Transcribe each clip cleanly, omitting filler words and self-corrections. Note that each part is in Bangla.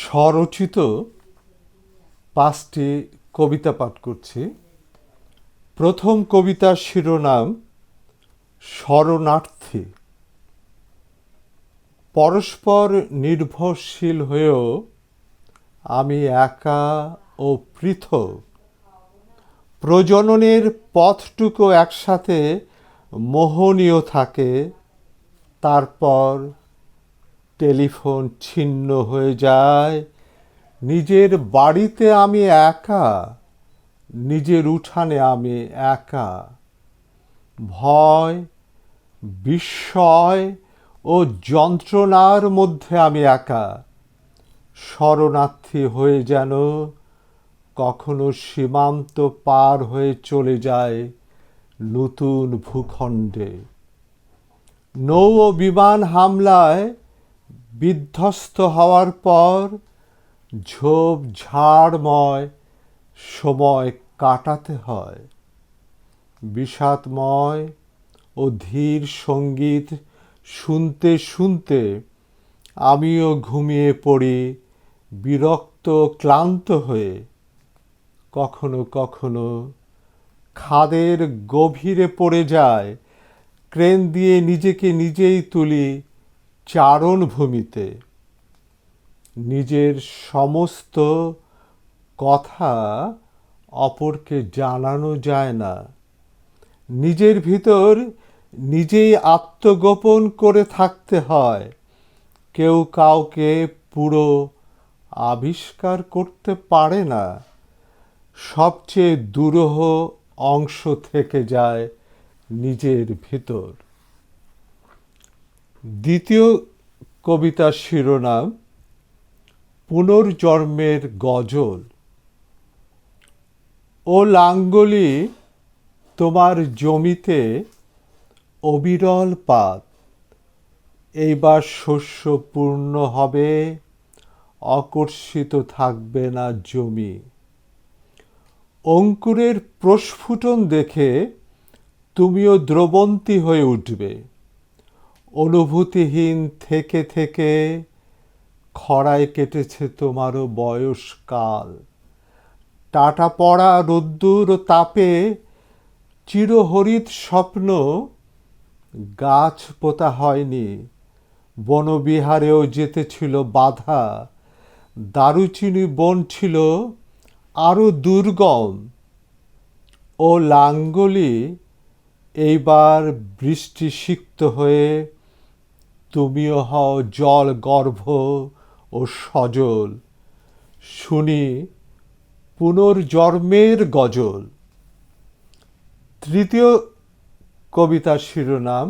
স্বরচিত ৫টি কবিতা পাঠ করছি। প্রথম কবিতার শিরোনাম শরণার্থী। পরস্পর নির্ভরশীল হয়েও আমি একা ও পৃথক। প্রজননের পথটুকু একসাথে মোহনীয় থাকে, তারপর টেলিফোন ছিন্ন হয়ে যায়। নিজের বাড়িতে আমি একা, নিজের উঠানে আমি একা। ভয়, বিস্ময় ও যন্ত্রণার মধ্যে আমি একা। শরণার্থী হয়ে যেন কখনো সীমান্ত পার হয়ে চলে যায় নতুন ভূখণ্ডে। নৌ ও বিমান হামলায় বিধ্বস্ত হওয়ার পর ঝোপঝাড়ময় সময় কাটাতে হয়। বিষাদময় ও ধীর সঙ্গীত শুনতে শুনতে আমিও ঘুমিয়ে পড়ি বিরক্ত ক্লান্ত হয়ে। কখনো কখনো খাদের গভীরে পড়ে যায়, ক্রেন দিয়ে নিজেকে নিজেই তুলি চারণভূমিতে। নিজের সমস্ত কথা অপরকে জানানো যায় না। নিজের ভিতর নিজেই আত্মগোপন করে থাকতে হয়। কেউ কাউকে পুরো আবিষ্কার করতে পারে না। সবচেয়ে দুরূহ অংশ থেকে যায় নিজের ভিতর। দ্বিতীয় কবিতার শিরোনাম পুনর্জন্মের গজল। ও লাঙ্গলি, তোমার জমিতে অবিরল পাত। এইবার শস্য পূর্ণ হবে, অকর্ষিত থাকবে না জমি। অঙ্কুরের প্রস্ফুটন দেখে তুমিও দ্রবন্তী হয়ে উঠবে। অনুভূতিহীন থেকে থেকে খরায় কেটেছে তোমারও বয়সকাল। টাটা পড়া রোদ্দুর ও তাপে চিরহরিত স্বপ্ন গাছ পোতা হয়নি। বনবিহারেও যেতে ছিল বাধা। দারুচিনি বন ছিল আরো দুর্গম। ও লাঙ্গলি, এইবার বৃষ্টি সিক্ত হয়ে তুমিও হও জল গর্ভ ও সজল। শুনি পুনর্জন্মের গজল। তৃতীয় কবিতার শিরোনাম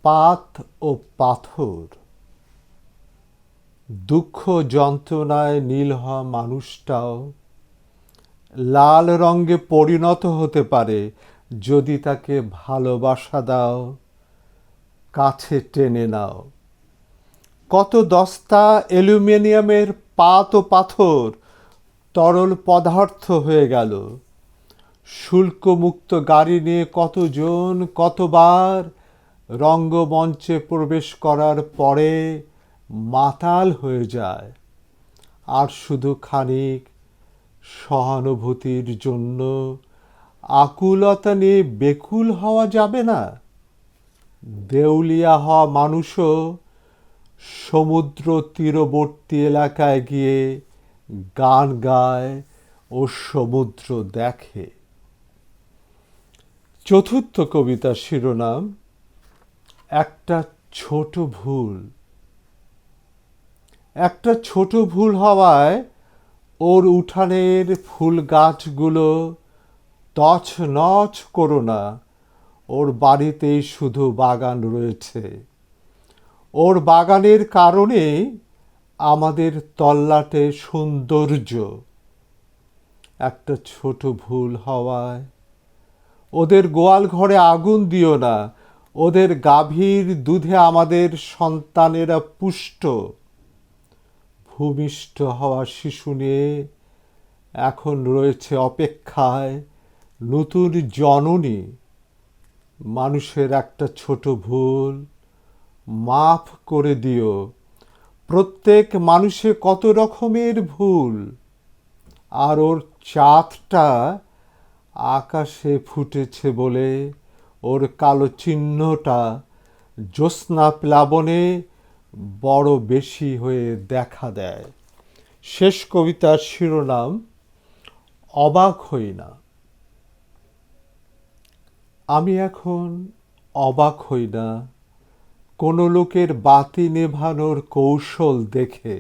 পাত ও পাথর। দুঃখ যন্ত্রণায় নীল হওয়া মানুষটাও লাল রঙে পরিণত হতে পারে যদি তাকে ভালোবাসা দাও, কাছে টেনে নাও। কত দস্তা অ্যালুমিনিয়ামের পাত ও পাথর তরল পদার্থ হয়ে গেল। শুল্কমুক্ত গাড়ি নিয়ে কতজন কতবার রঙ্গমঞ্চে প্রবেশ করার পরে মাতাল হয়ে যায়। আর শুধু খানিক সহানুভূতির জন্য আকুলতা নিয়ে বেকুল হওয়া যাবে না। দেউলিয়া হওয়া মানুষও সমুদ্র তীরবর্তী এলাকায় গিয়ে গান গায় ও সমুদ্র দেখে। চতুর্থ কবিতার শিরোনাম একটা ছোট ভুল। একটা ছোট ভুল হওয়ায় ওর উঠানের ফুল গাছগুলো তছনছ করো না। ওর বাড়িতেই শুধু বাগান রয়েছে। ওর বাগানের কারণে আমাদের তল্লাটে সৌন্দর্য। একটা ছোট ভুল হওয়ায় ওদের গোয়াল ঘরে আগুন দিও না। ওদের গাভীর দুধে আমাদের সন্তানেরা পুষ্ট। ভূমিষ্ঠ হওয়া শিশু নিয়ে এখন রয়েছে অপেক্ষায় নতুন জননী। মানুষের একটা ছোট ভুল মাফ করে দিও। প্রত্যেক মানুষে কত রকমের ভুল, আর ওর চাঁদটা আকাশে ফুটেছে বলে ওর কালো চিহ্নটা জ্যোৎস্না প্লাবনে বড় বেশি হয়ে দেখা দেয়। শেষ কবিতার শিরোনাম অবাক হই না। আমি এখন অবাক হই না কোনো লোকের বাতি নেভানোর কৌশল দেখে।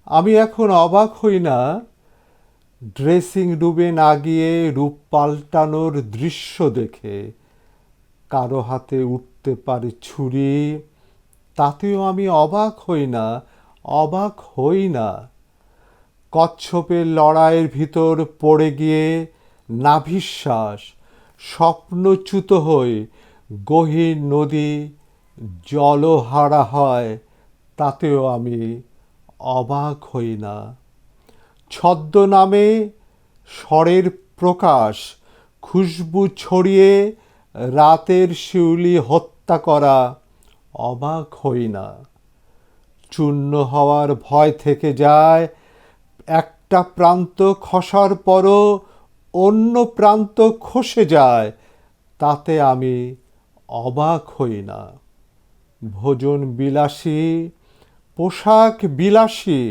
আমি এখন অবাক হই না ড্রেসিং রুমে না গিয়ে রূপ পাল্টানোর দৃশ্য দেখে। কারো হাতে উঠতে পারে ছুরি, তাতেও আমি অবাক হই না, অবাক হই না। কচ্ছপের লড়াইয়ের ভিতর পড়ে গিয়ে নাভিশ্বাস স্বপ্নচ্যুত হয়ে গহীন নদী জলহারা হয়, তাতেও আমি অবাক হই না। ছদ্মনামে স্বরের প্রকাশ খুশবু ছড়িয়ে রাতের শিউলি হত্যা করা, অবাক হই না। চূর্ণ হওয়ার ভয় থেকে যায়, একটা প্রান্ত খসার পরও অন্য প্রান্ত খসে যায়, তাতে আমি অবাক হই না। ভোজন বিলাসী, পোশাক বিলাসী,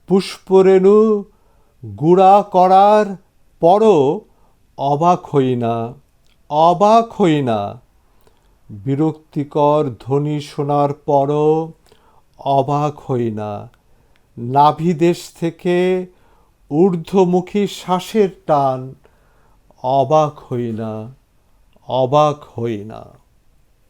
পুষ্পরেণু গুড়া করার পরও অবাক হই না, অবাক হই না। বিরক্তিকর ধ্বনি শোনার পরও অবাক হই না। নাভিদেশ থেকে ঊর্ধ্বমুখী শ্বাসের টান, অবাক হই না, অবাক হই না।